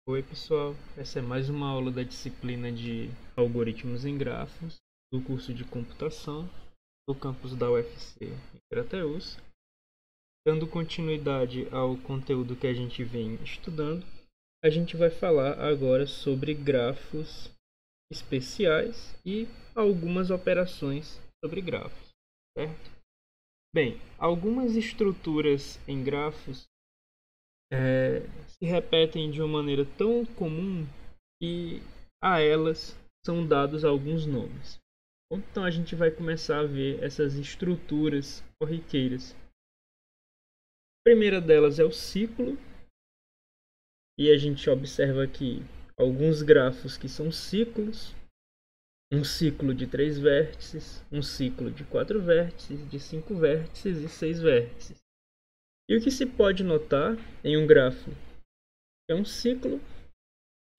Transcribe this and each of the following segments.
Oi, pessoal. Essa é mais uma aula da disciplina de Algoritmos em Grafos do curso de Computação do campus da UFC em Crateús. Dando continuidade ao conteúdo que a gente vem estudando, a gente vai falar agora sobre grafos especiais e algumas operações sobre grafos, certo? Bem, algumas estruturas em grafos se repetem de uma maneira tão comum que a elas são dados alguns nomes. Então a gente vai começar a ver essas estruturas corriqueiras. A primeira delas é o ciclo, e a gente observa aqui alguns grafos que são ciclos. Um ciclo de 3 vértices, um ciclo de 4 vértices, de 5 vértices e 6 vértices. E o que se pode notar em um grafo que é um ciclo,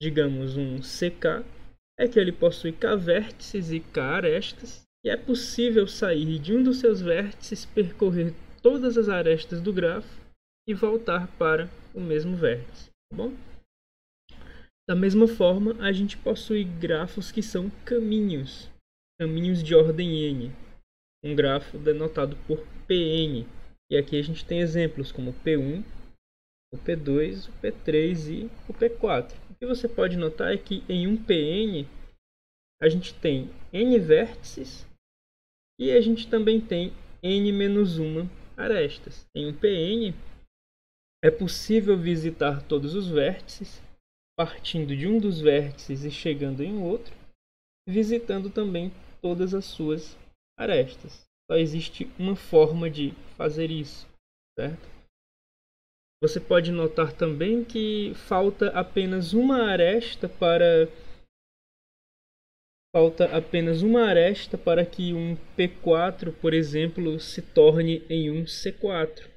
digamos um CK, é que ele possui K vértices e K arestas, e é possível sair de um dos seus vértices, percorrer todas as arestas do grafo e voltar para o mesmo vértice, tá bom? Da mesma forma, a gente possui grafos que são caminhos de ordem n, um grafo denotado por Pn, e aqui a gente tem exemplos como P1, o P2, o P3 e o P4. O que você pode notar é que em um Pn a gente tem n vértices e a gente também tem n-1 arestas. Em um Pn é possível visitar todos os vértices, partindo de um dos vértices e chegando em outro, visitando também todas as suas arestas. Só existe uma forma de fazer isso, certo? Você pode notar também que falta apenas uma aresta que um P4, por exemplo, se torne em um C4.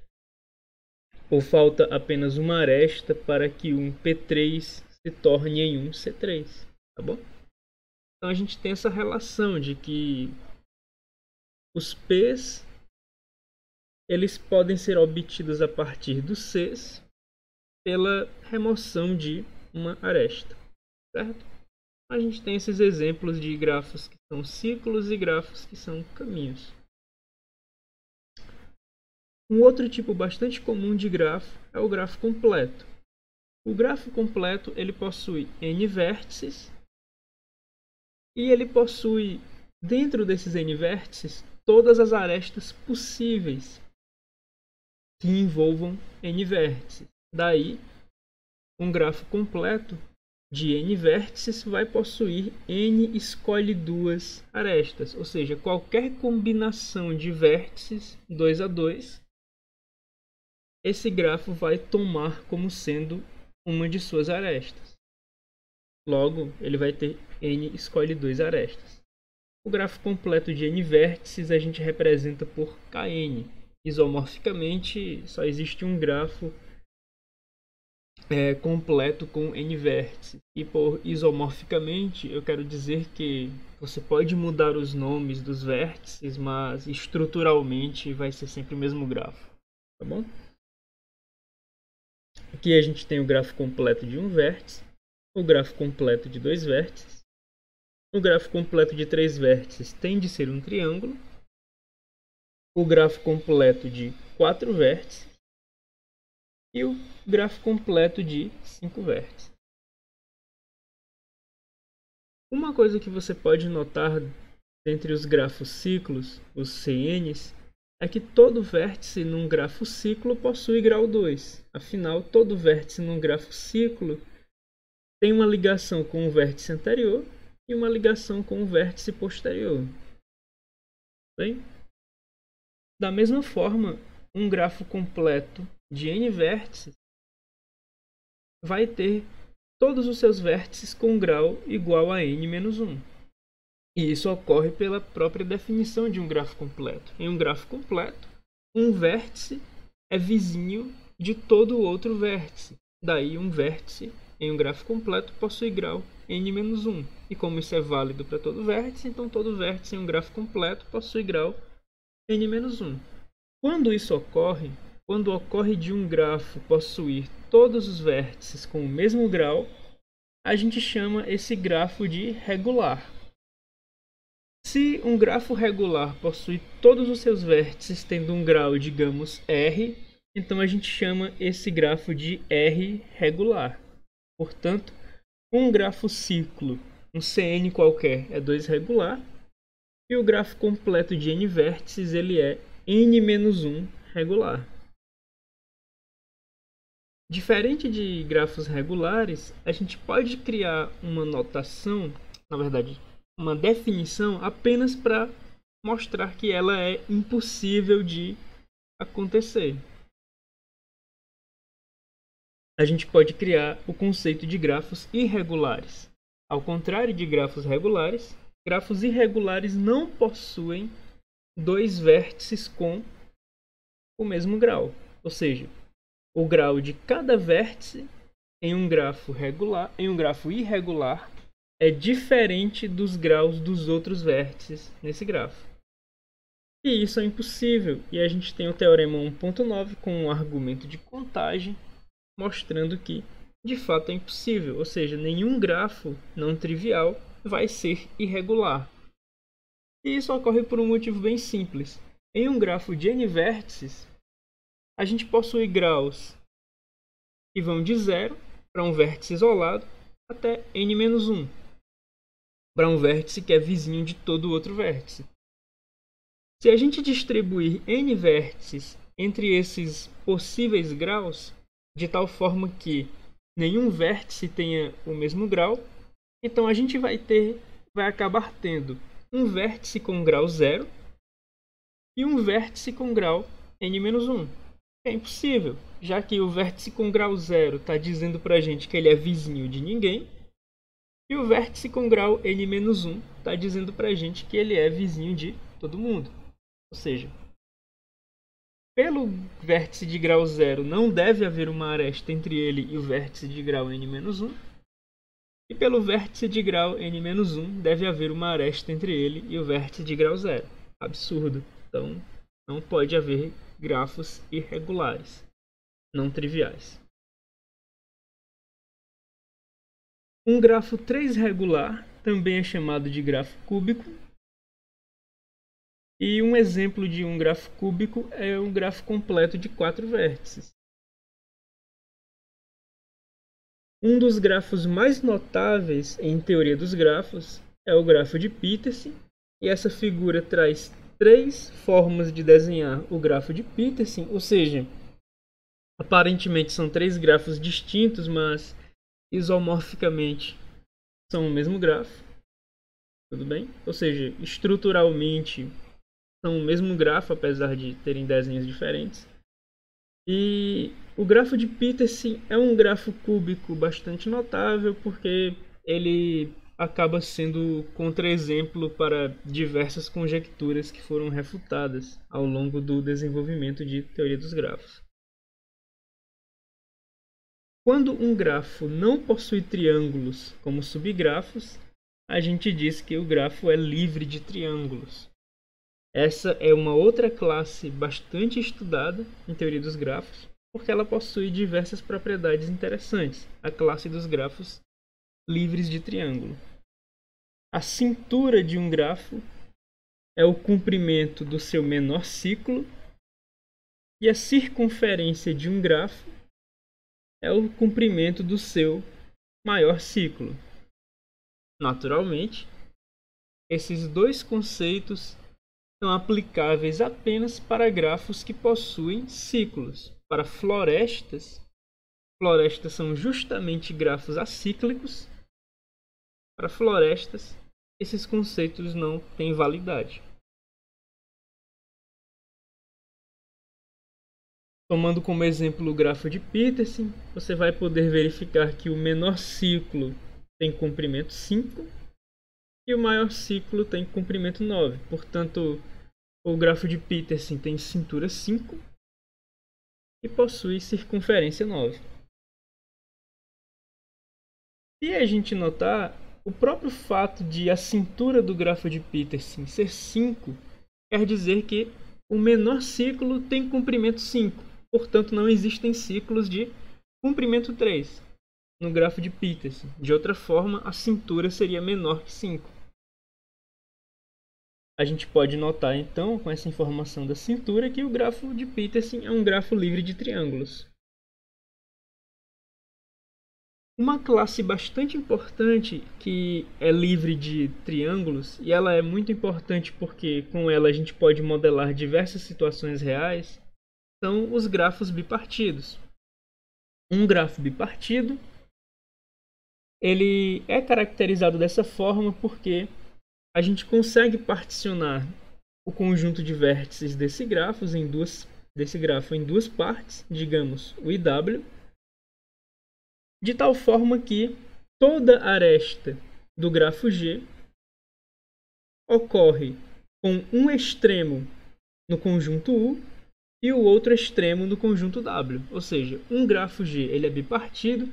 Ou falta apenas uma aresta para que um P3 se torne em um C3, tá bom? Então a gente tem essa relação de que os P's eles podem ser obtidos a partir dos C's pela remoção de uma aresta, certo? A gente tem esses exemplos de grafos que são ciclos e grafos que são caminhos. Um outro tipo bastante comum de grafo é o grafo completo. O grafo completo ele possui n vértices e ele possui, dentro desses n vértices, todas as arestas possíveis que envolvam n vértices. Daí, um grafo completo de n vértices vai possuir n escolhe duas arestas, ou seja, qualquer combinação de vértices 2 a 2, esse grafo vai tomar como sendo uma de suas arestas. Logo, ele vai ter n escolhe 2 arestas. O grafo completo de n vértices a gente representa por Kn. Isomorficamente, só existe um grafo completo com n vértices. E por isomorficamente, eu quero dizer que você pode mudar os nomes dos vértices, mas estruturalmente vai ser sempre o mesmo grafo, tá bom? Aqui a gente tem o grafo completo de um vértice, o grafo completo de 2 vértices, o grafo completo de 3 vértices tem de ser um triângulo, o grafo completo de 4 vértices e o grafo completo de 5 vértices. Uma coisa que você pode notar entre os grafos ciclos, os CNs, é que todo vértice num grafo ciclo possui grau 2. Afinal, todo vértice num grafo ciclo tem uma ligação com o vértice anterior e uma ligação com o vértice posterior. Bem? Da mesma forma, um grafo completo de n vértices vai ter todos os seus vértices com grau igual a n-1. E isso ocorre pela própria definição de um grafo completo. Em um grafo completo, um vértice é vizinho de todo o outro vértice. Daí, um vértice em um grafo completo possui grau n-1. E como isso é válido para todo vértice, então todo vértice em um grafo completo possui grau n-1. Quando isso ocorre, quando ocorre de um grafo possuir todos os vértices com o mesmo grau, a gente chama esse grafo de regular. Se um grafo regular possui todos os seus vértices tendo um grau, digamos, R, então a gente chama esse grafo de R regular. Portanto, um grafo ciclo, um CN qualquer, é 2 regular, e o grafo completo de N vértices ele é N-1 regular. Diferente de grafos regulares, a gente pode criar uma notação, na verdade, uma definição apenas para mostrar que ela é impossível de acontecer. A gente pode criar o conceito de grafos irregulares. Ao contrário de grafos regulares, grafos irregulares não possuem 2 vértices com o mesmo grau, ou seja, o grau de cada vértice em um grafo irregular é diferente dos graus dos outros vértices nesse grafo. E isso é impossível, e a gente tem o teorema 1.9 com um argumento de contagem mostrando que de fato é impossível, ou seja, nenhum grafo não trivial vai ser irregular. E isso ocorre por um motivo bem simples. Em um grafo de n vértices, a gente possui graus que vão de 0 para um vértice isolado até n-1, para um vértice que é vizinho de todo outro vértice. Se a gente distribuir n vértices entre esses possíveis graus, de tal forma que nenhum vértice tenha o mesmo grau, então a gente vai acabar tendo um vértice com grau 0 e um vértice com grau n-1. É impossível, já que o vértice com grau 0 está dizendo para a gente que ele é vizinho de ninguém, e o vértice com grau n-1 está dizendo para a gente que ele é vizinho de todo mundo. Ou seja, pelo vértice de grau 0 não deve haver uma aresta entre ele e o vértice de grau n-1, e pelo vértice de grau n-1 deve haver uma aresta entre ele e o vértice de grau 0. Absurdo. Então, não pode haver grafos irregulares, não triviais. Um grafo 3 regular também é chamado de grafo cúbico. E um exemplo de um grafo cúbico é um grafo completo de 4 vértices. Um dos grafos mais notáveis em teoria dos grafos é o grafo de Petersen, e essa figura traz 3 formas de desenhar o grafo de Petersen, ou seja, aparentemente são 3 grafos distintos, mas isomorficamente são o mesmo grafo. Tudo bem? Ou seja, estruturalmente são o mesmo grafo, apesar de terem desenhos diferentes. E o grafo de Petersen é um grafo cúbico bastante notável, porque ele acaba sendo contra-exemplo para diversas conjecturas que foram refutadas ao longo do desenvolvimento de teoria dos grafos. Quando um grafo não possui triângulos como subgrafos, a gente diz que o grafo é livre de triângulos. Essa é uma outra classe bastante estudada em teoria dos grafos, porque ela possui diversas propriedades interessantes, a classe dos grafos livres de triângulo. A cintura de um grafo é o comprimento do seu menor ciclo, e a circunferência de um grafo é o comprimento do seu maior ciclo. Naturalmente, esses dois conceitos são aplicáveis apenas para grafos que possuem ciclos. Para florestas são justamente grafos acíclicos. Para florestas, esses conceitos não têm validade. Tomando como exemplo o grafo de Petersen, você vai poder verificar que o menor ciclo tem comprimento 5 e o maior ciclo tem comprimento 9. Portanto, o grafo de Petersen tem cintura 5 e possui circunferência 9. Se a gente notar, o próprio fato de a cintura do grafo de Petersen ser 5 quer dizer que o menor ciclo tem comprimento 5. Portanto, não existem ciclos de comprimento 3 no grafo de Petersen. De outra forma, a cintura seria menor que 5. A gente pode notar, então, com essa informação da cintura, que o grafo de Petersen é um grafo livre de triângulos. Uma classe bastante importante que é livre de triângulos, e ela é muito importante porque com ela a gente pode modelar diversas situações reais, são os grafos bipartidos. Um grafo bipartido, ele é caracterizado dessa forma porque a gente consegue particionar o conjunto de vértices desse grafo em duas partes, digamos o IW, de tal forma que toda aresta do grafo G ocorre com um extremo no conjunto U e o outro extremo no conjunto W. Ou seja, um grafo G ele é bipartido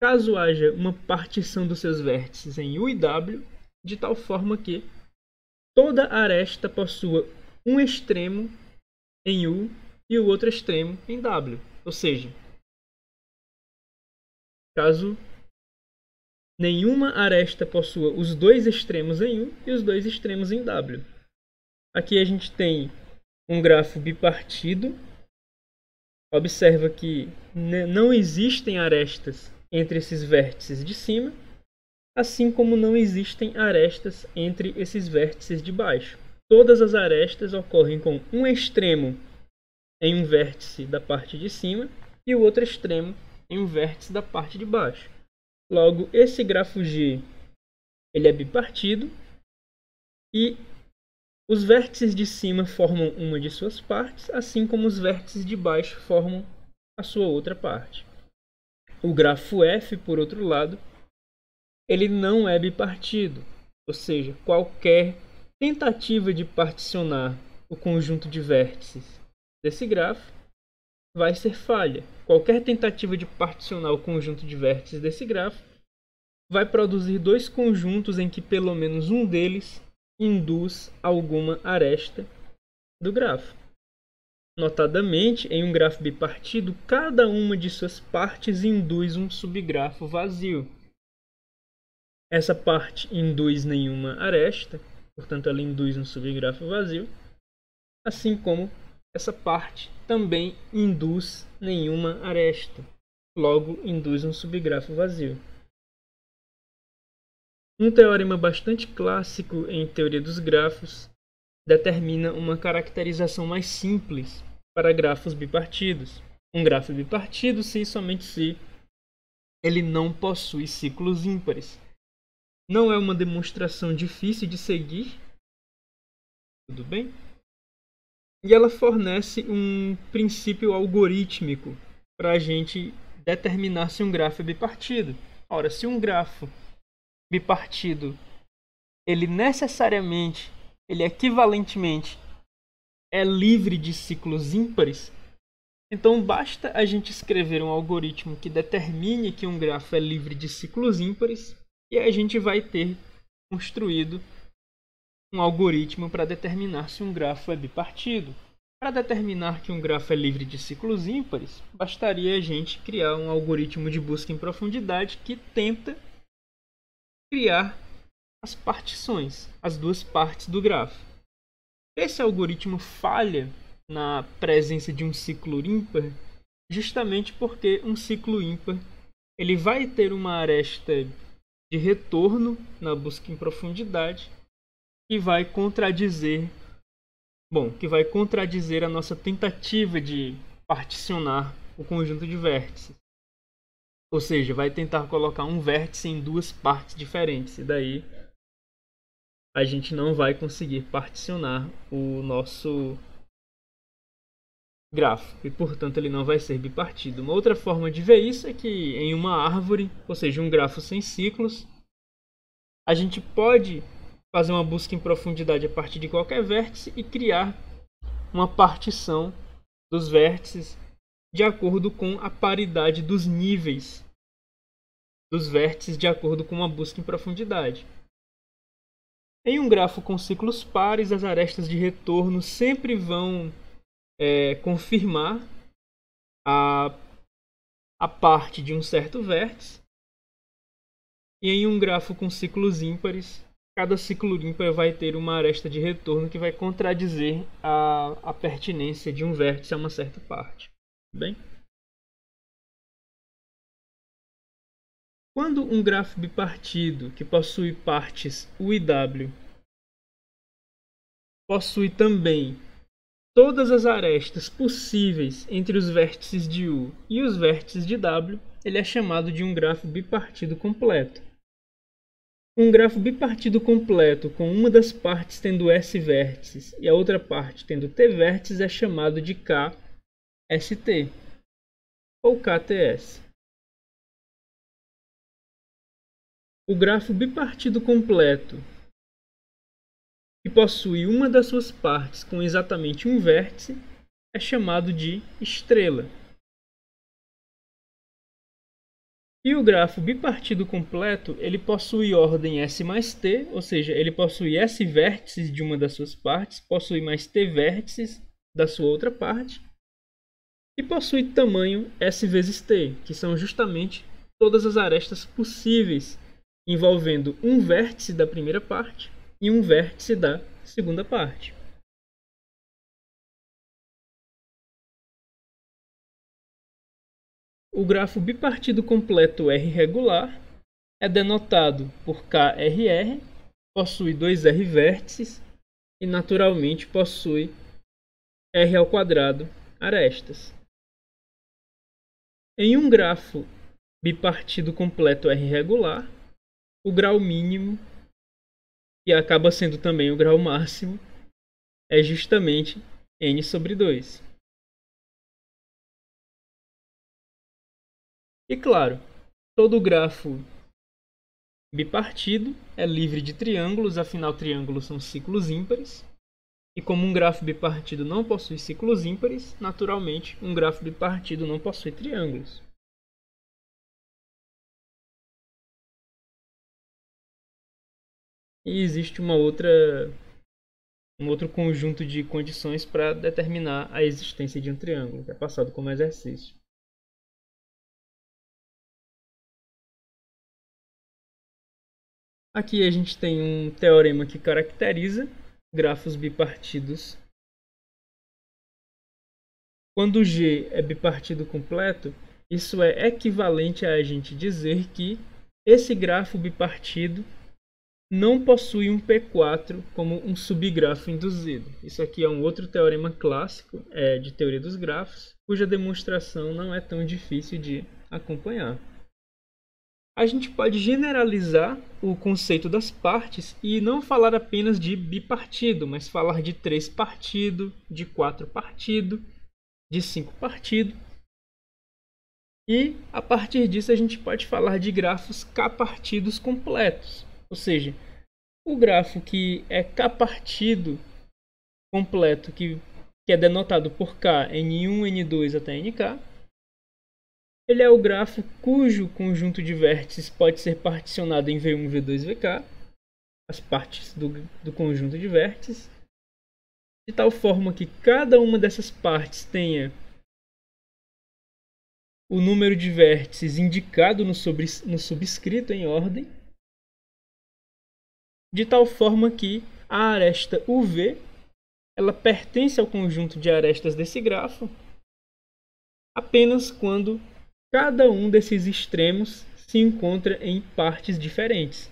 caso haja uma partição dos seus vértices em U e W, de tal forma que toda aresta possua um extremo em U e o outro extremo em W. Ou seja, caso nenhuma aresta possua os dois extremos em U e os dois extremos em W. Aqui a gente tem um grafo bipartido. Observa que não existem arestas entre esses vértices de cima, assim como não existem arestas entre esses vértices de baixo. Todas as arestas ocorrem com um extremo em um vértice da parte de cima e o outro extremo em um vértice da parte de baixo. Logo, esse grafo G ele é bipartido e os vértices de cima formam uma de suas partes, assim como os vértices de baixo formam a sua outra parte. O grafo F, por outro lado, ele não é bipartido, ou seja, qualquer tentativa de particionar o conjunto de vértices desse grafo vai ser falha. Qualquer tentativa de particionar o conjunto de vértices desse grafo vai produzir dois conjuntos em que pelo menos um deles induz alguma aresta do grafo. Notadamente, em um grafo bipartido, cada uma de suas partes induz um subgrafo vazio. Essa parte induz nenhuma aresta, portanto ela induz um subgrafo vazio, assim como essa parte também induz nenhuma aresta, logo induz um subgrafo vazio. Um teorema bastante clássico em teoria dos grafos determina uma caracterização mais simples para grafos bipartidos. Um grafo bipartido se e somente se ele não possui ciclos ímpares. Não é uma demonstração difícil de seguir, tudo bem? E ela fornece um princípio algorítmico para a gente determinar se um grafo é bipartido. Ora, se um grafo bipartido, ele equivalentemente é livre de ciclos ímpares, então basta a gente escrever um algoritmo que determine que um grafo é livre de ciclos ímpares e a gente vai ter construído um algoritmo para determinar se um grafo é bipartido. Para determinar que um grafo é livre de ciclos ímpares, bastaria a gente criar um algoritmo de busca em profundidade que tenta criar as partições, as duas partes do grafo. Esse algoritmo falha na presença de um ciclo ímpar, justamente porque um ciclo ímpar ele vai ter uma aresta de retorno na busca em profundidade que vai contradizer a nossa tentativa de particionar o conjunto de vértices. Ou seja, vai tentar colocar um vértice em duas partes diferentes. E daí a gente não vai conseguir particionar o nosso grafo. E, portanto, ele não vai ser bipartido. Uma outra forma de ver isso é que em uma árvore, ou seja, um grafo sem ciclos, a gente pode fazer uma busca em profundidade a partir de qualquer vértice e criar uma partição dos vértices de acordo com a paridade dos níveis dos vértices de acordo com uma busca em profundidade. Em um grafo com ciclos pares, as arestas de retorno sempre vão confirmar a, a parte de um certo vértice. E em um grafo com ciclos ímpares, cada ciclo ímpar vai ter uma aresta de retorno que vai contradizer a pertinência de um vértice a uma certa parte. Bem? Quando um grafo bipartido que possui partes U e W possui também todas as arestas possíveis entre os vértices de U e os vértices de W, ele é chamado de um grafo bipartido completo. Um grafo bipartido completo com uma das partes tendo S vértices e a outra parte tendo T vértices é chamado de KST ou KTS. O grafo bipartido completo que possui uma das suas partes com exatamente um vértice é chamado de estrela. E o grafo bipartido completo, ele possui ordem S mais T, ou seja, ele possui S vértices de uma das suas partes, possui mais T vértices da sua outra parte, e possui tamanho S vezes T, que são justamente todas as arestas possíveis, envolvendo um vértice da primeira parte e um vértice da segunda parte. O grafo bipartido completo R regular é denotado por KRR, possui dois R vértices e naturalmente possui R ao quadrado arestas. Em um grafo bipartido completo R regular, o grau mínimo, que acaba sendo também o grau máximo, é justamente n sobre 2. E claro, todo grafo bipartido é livre de triângulos, afinal triângulos são ciclos ímpares. E como um grafo bipartido não possui ciclos ímpares, naturalmente um grafo bipartido não possui triângulos. E existe um outro conjunto de condições para determinar a existência de um triângulo, que é passado como exercício. Aqui a gente tem um teorema que caracteriza grafos bipartidos. Quando G é bipartido completo, isso é equivalente a gente dizer que esse grafo bipartido não possui um P4 como um subgrafo induzido. Isso aqui é um outro teorema clássico de teoria dos grafos, cuja demonstração não é tão difícil de acompanhar. A gente pode generalizar o conceito das partes e não falar apenas de bipartido, mas falar de 3 partido, de 4 partido, de 5 partido. E a partir disso a gente pode falar de grafos K-partidos completos, ou seja, o grafo que é K-partido completo, que é denotado por K, N1, N2 até Nk, ele é o grafo cujo conjunto de vértices pode ser particionado em V1, V2, Vk, as partes do conjunto de vértices, de tal forma que cada uma dessas partes tenha o número de vértices indicado no subscrito em ordem, de tal forma que a aresta UV ela pertence ao conjunto de arestas desse grafo apenas quando cada um desses extremos se encontra em partes diferentes.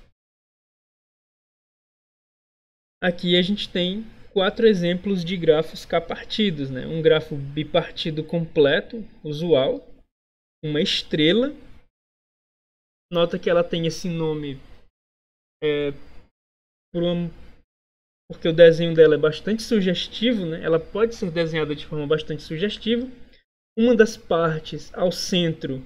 Aqui a gente tem 4 exemplos de grafos K-partidos, né? Um grafo bipartido completo, usual, uma estrela. Nota que ela tem esse nome porque o desenho dela é bastante sugestivo, né? Ela pode ser desenhada de forma bastante sugestiva. Uma das partes ao centro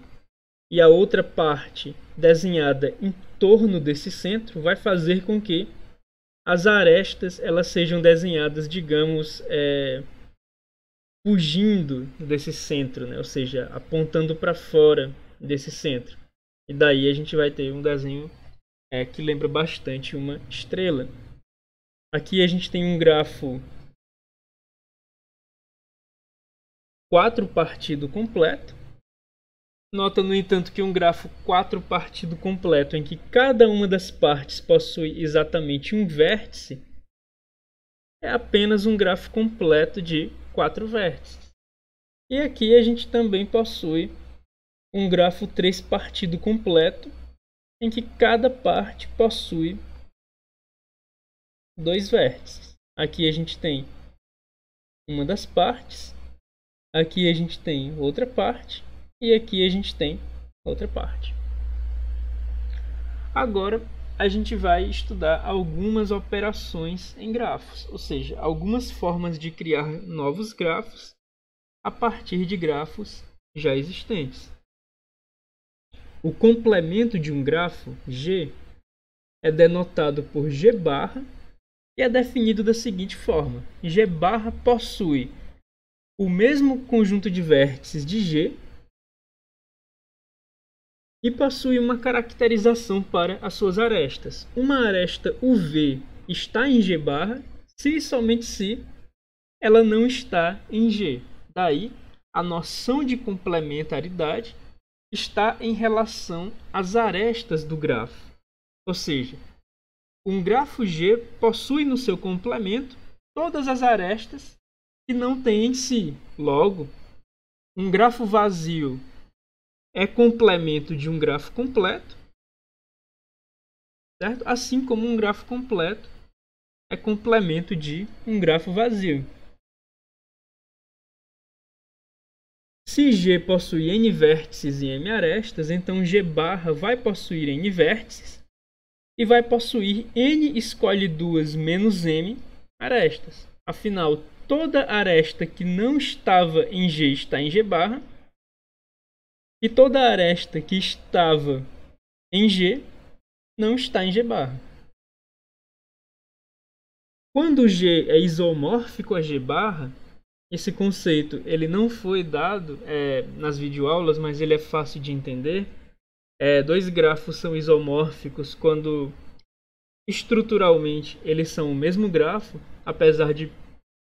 e a outra parte desenhada em torno desse centro vai fazer com que as arestas elas sejam desenhadas, digamos, fugindo desse centro, né? Ou seja, apontando para fora desse centro. E daí a gente vai ter um desenho que lembra bastante uma estrela. Aqui a gente tem um grafo 4-partido completo. Nota, no entanto, que um grafo 4-partido completo, em que cada uma das partes possui exatamente um vértice, é apenas um grafo completo de 4 vértices. E aqui a gente também possui um grafo 3-partido completo, em que cada parte possui 2 vértices. Aqui a gente tem uma das partes, aqui a gente tem outra parte, e aqui a gente tem outra parte. Agora a gente vai estudar algumas operações em grafos, ou seja, algumas formas de criar novos grafos a partir de grafos já existentes. O complemento de um grafo, G, é denotado por G barra e é definido da seguinte forma: G barra possui o mesmo conjunto de vértices de G e possui uma caracterização para as suas arestas. Uma aresta UV está em G barra se e somente se ela não está em G. Daí, a noção de complementaridade está em relação às arestas do grafo. Ou seja, um grafo G possui no seu complemento todas as arestas que não tem em si. Logo, um grafo vazio é complemento de um grafo completo, certo? Assim como um grafo completo é complemento de um grafo vazio. Se G possui n vértices e m arestas, então G barra vai possuir n vértices e vai possuir n escolhe 2 menos m arestas. Afinal, toda aresta que não estava em G está em G barra, e toda aresta que estava em G não está em G barra. Quando G é isomórfico a G barra, esse conceito ele não foi dado nas videoaulas, mas ele é fácil de entender. Dois grafos são isomórficos quando estruturalmente eles são o mesmo grafo, apesar de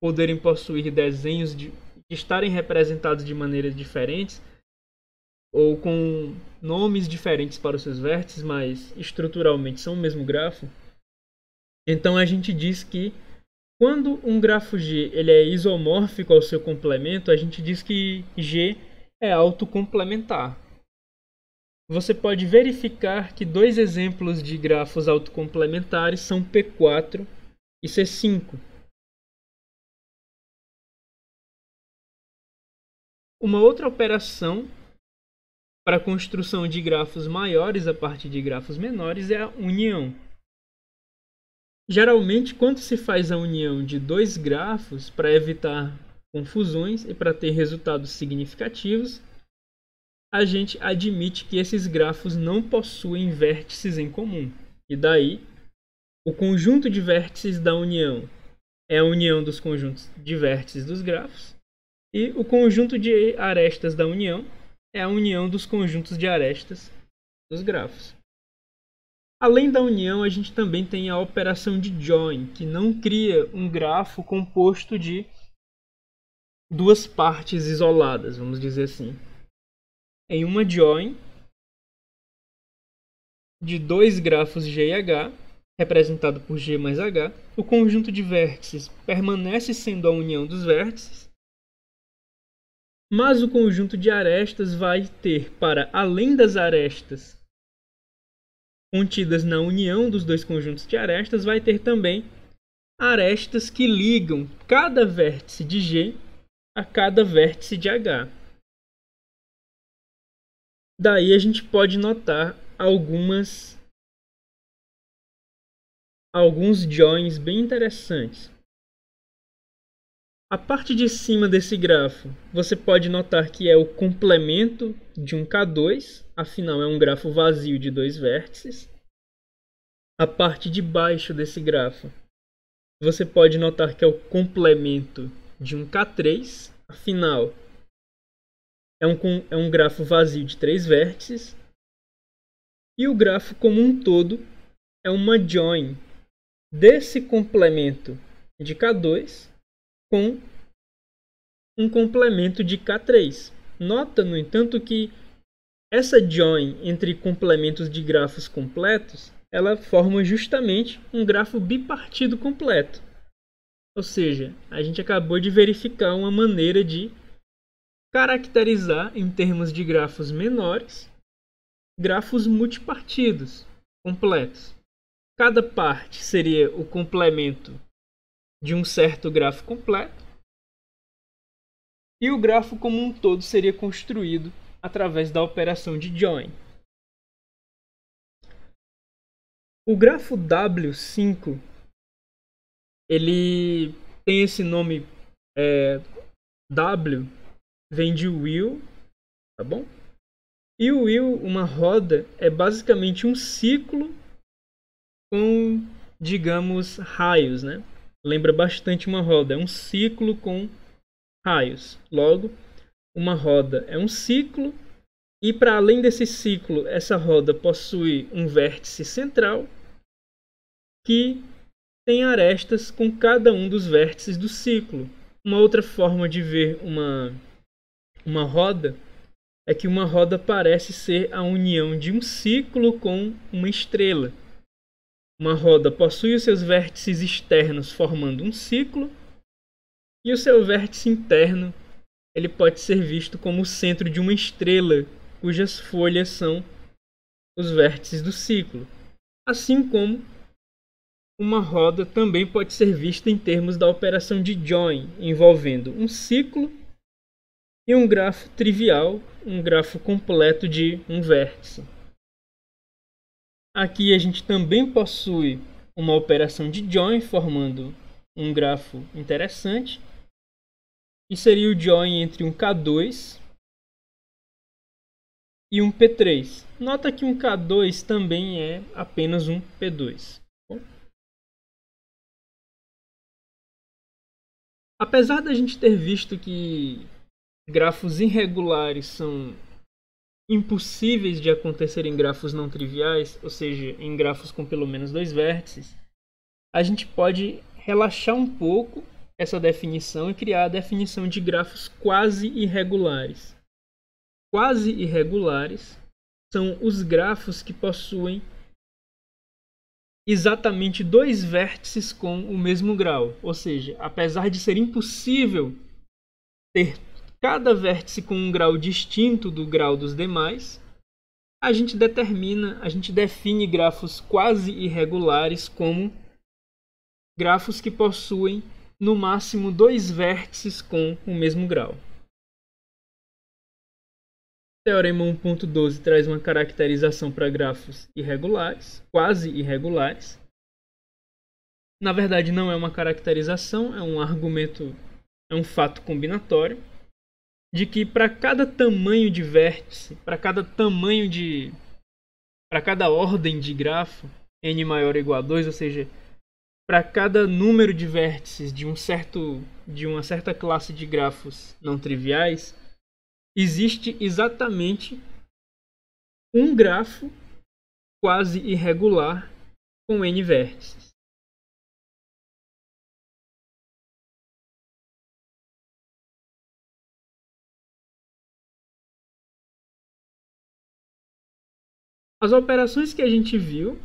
poderem possuir desenhos de estarem representados de maneiras diferentes ou com nomes diferentes para os seus vértices, mas estruturalmente são o mesmo grafo. Então a gente diz que quando um grafo G ele é isomórfico ao seu complemento, a gente diz que G é autocomplementar. Você pode verificar que dois exemplos de grafos autocomplementares são P4 e C5. Uma outra operação para a construção de grafos maiores a partir de grafos menores é a união. Geralmente, quando se faz a união de dois grafos para evitar confusões e para ter resultados significativos, a gente admite que esses grafos não possuem vértices em comum. E daí, o conjunto de vértices da união é a união dos conjuntos de vértices dos grafos, e o conjunto de arestas da união é a união dos conjuntos de arestas dos grafos. Além da união, a gente também tem a operação de join, que não cria um grafo composto de duas partes isoladas, vamos dizer assim. Em uma join de dois grafos G e H, representado por G mais H, o conjunto de vértices permanece sendo a união dos vértices, mas o conjunto de arestas vai ter, para além das arestas contidas na união dos dois conjuntos de arestas, vai ter também arestas que ligam cada vértice de G a cada vértice de H. Daí a gente pode notar alguns joins bem interessantes. A parte de cima desse grafo, você pode notar que é o complemento de um K2, afinal é um grafo vazio de dois vértices. A parte de baixo desse grafo, você pode notar que é o complemento de um K3, afinal é um grafo vazio de três vértices. E o grafo como um todo é uma join desse complemento de K2 com um complemento de K3. Nota, no entanto, que essa join entre complementos de grafos completos, ela forma justamente um grafo bipartido completo. Ou seja, a gente acabou de verificar uma maneira de caracterizar, em termos de grafos menores, grafos multipartidos completos. Cada parte seria o complemento de um certo grafo completo, e o grafo como um todo seria construído através da operação de join. O grafo W5 ele tem esse nome, W vem de wheel, tá bom? E o wheel, uma roda, é basicamente um ciclo com, digamos, raios, né? Lembra bastante uma roda, é um ciclo com raios. Logo, uma roda é um ciclo, e para além desse ciclo, essa roda possui um vértice central que tem arestas com cada um dos vértices do ciclo. Uma outra forma de ver uma roda é que uma roda parece ser a união de um ciclo com uma estrela. Uma roda possui os seus vértices externos formando um ciclo, e o seu vértice interno ele pode ser visto como o centro de uma estrela, cujas folhas são os vértices do ciclo. Assim como uma roda também pode ser vista em termos da operação de join, envolvendo um ciclo e um grafo trivial, um grafo completo de um vértice. Aqui a gente também possui uma operação de join, formando um grafo interessante, e seria o join entre um K2 e um P3. Nota que um K2 também é apenas um P2. Apesar da gente ter visto que grafos irregulares são impossíveis de acontecer em grafos não triviais, ou seja, em grafos com pelo menos dois vértices, a gente pode relaxar um pouco essa definição e criar a definição de grafos quase irregulares. Quase irregulares são os grafos que possuem exatamente dois vértices com o mesmo grau. Ou seja, apesar de ser impossível ter cada vértice com um grau distinto do grau dos demais, a gente define grafos quase irregulares como grafos que possuem no máximo dois vértices com o mesmo grau. Teorema 1.12 traz uma caracterização para grafos irregulares, quase irregulares. Na verdade, não é uma caracterização, é um argumento, é um fato combinatório, de que para cada tamanho de vértice, para cada ordem de grafo, n maior ou igual a 2, ou seja, para cada número de vértices de uma certa classe de grafos não triviais, existe exatamente um grafo quase irregular com n vértices. As operações que a gente viu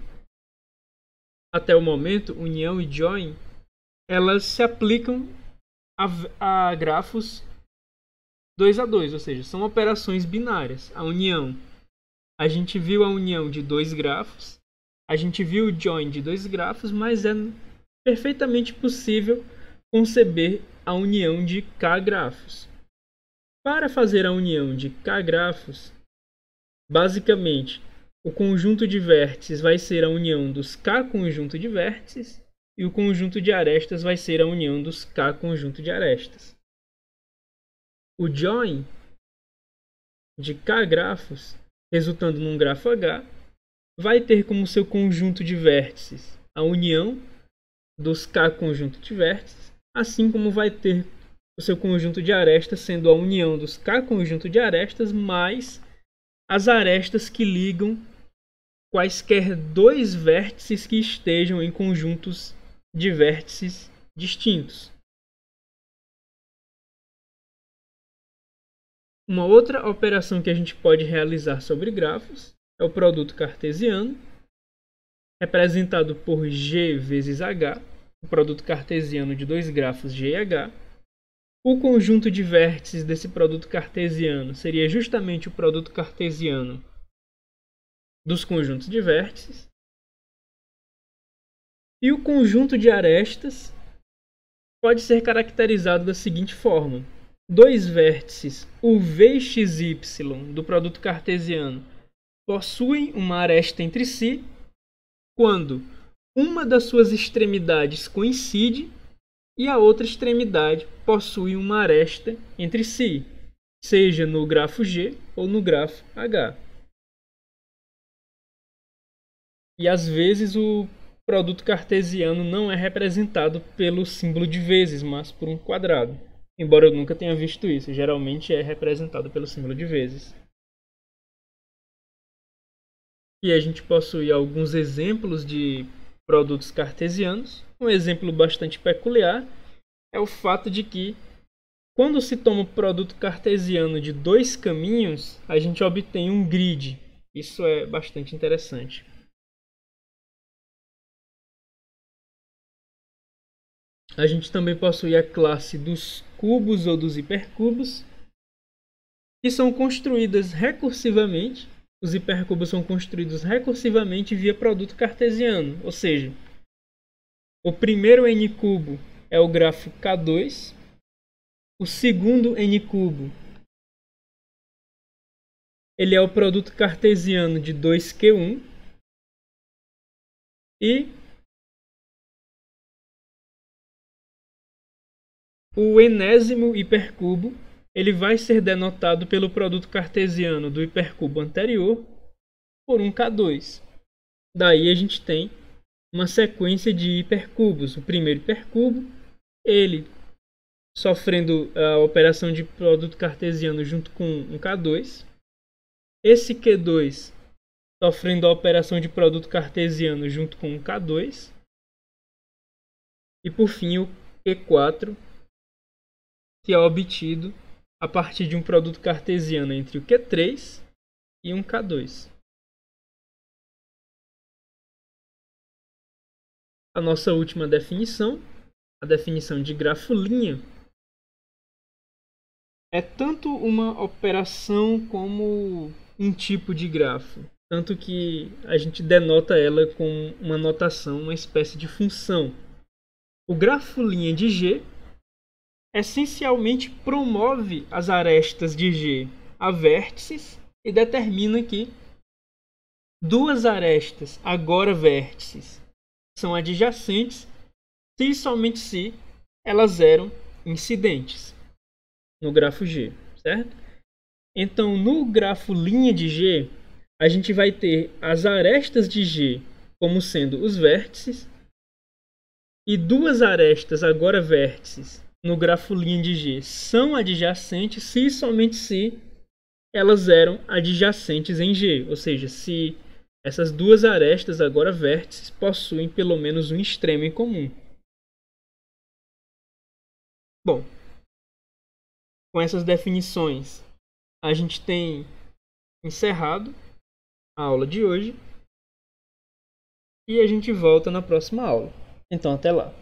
até o momento, união e join, elas se aplicam a grafos 2 a 2, ou seja, são operações binárias. A união, a gente viu a união de dois grafos, a gente viu o join de dois grafos, mas é perfeitamente possível conceber a união de K grafos. Para fazer a união de K grafos, basicamente, o conjunto de vértices vai ser a união dos K conjunto de vértices, e o conjunto de arestas vai ser a união dos K conjunto de arestas. O join de K grafos, resultando num grafo H, vai ter como seu conjunto de vértices a união dos K conjunto de vértices, assim como vai ter o seu conjunto de arestas sendo a união dos K conjunto de arestas mais as arestas que ligam quaisquer dois vértices que estejam em conjuntos de vértices distintos. Uma outra operação que a gente pode realizar sobre grafos é o produto cartesiano, representado por G vezes H, o produto cartesiano de dois grafos G e H. O conjunto de vértices desse produto cartesiano seria justamente o produto cartesiano dos conjuntos de vértices. E o conjunto de arestas pode ser caracterizado da seguinte forma: dois vértices, o V e XY do produto cartesiano, possuem uma aresta entre si quando uma das suas extremidades coincide e a outra extremidade possui uma aresta entre si, seja no grafo G ou no grafo H. E às vezes o produto cartesiano não é representado pelo símbolo de vezes, mas por um quadrado. Embora eu nunca tenha visto isso, geralmente é representado pelo símbolo de vezes. E a gente possui alguns exemplos de produtos cartesianos. Um exemplo bastante peculiar é o fato de que, quando se toma o produto cartesiano de dois caminhos, a gente obtém um grid. Isso é bastante interessante. A gente também possui a classe dos cubos ou dos hipercubos, que são construídas recursivamente. Os hipercubos são construídos recursivamente via produto cartesiano, ou seja, o primeiro n cubo é o grafo K2, o segundo n cubo ele é o produto cartesiano de 2Q1 e o enésimo hipercubo ele vai ser denotado pelo produto cartesiano do hipercubo anterior por um K2. Daí a gente tem uma sequência de hipercubos. O primeiro hipercubo, ele sofrendo a operação de produto cartesiano junto com um K2. Esse Q2 sofrendo a operação de produto cartesiano junto com um K2. E por fim o Q4, que é obtido a partir de um produto cartesiano entre o Q3 e um K2. A nossa última definição, a definição de grafo-linha, é tanto uma operação como um tipo de grafo. Tanto que a gente denota ela com uma notação, uma espécie de função. O grafo-linha de G essencialmente promove as arestas de G a vértices e determina que duas arestas, agora vértices, são adjacentes se e somente se elas eram incidentes no grafo G, certo? Então, no grafo linha de G, a gente vai ter as arestas de G como sendo os vértices e duas arestas, agora vértices, no grafo linha de G são adjacentes se e somente se elas eram adjacentes em G, ou seja, se essas duas arestas, agora vértices, possuem pelo menos um extremo em comum. Bom, com essas definições, a gente tem encerrado a aula de hoje e a gente volta na próxima aula. Então, até lá!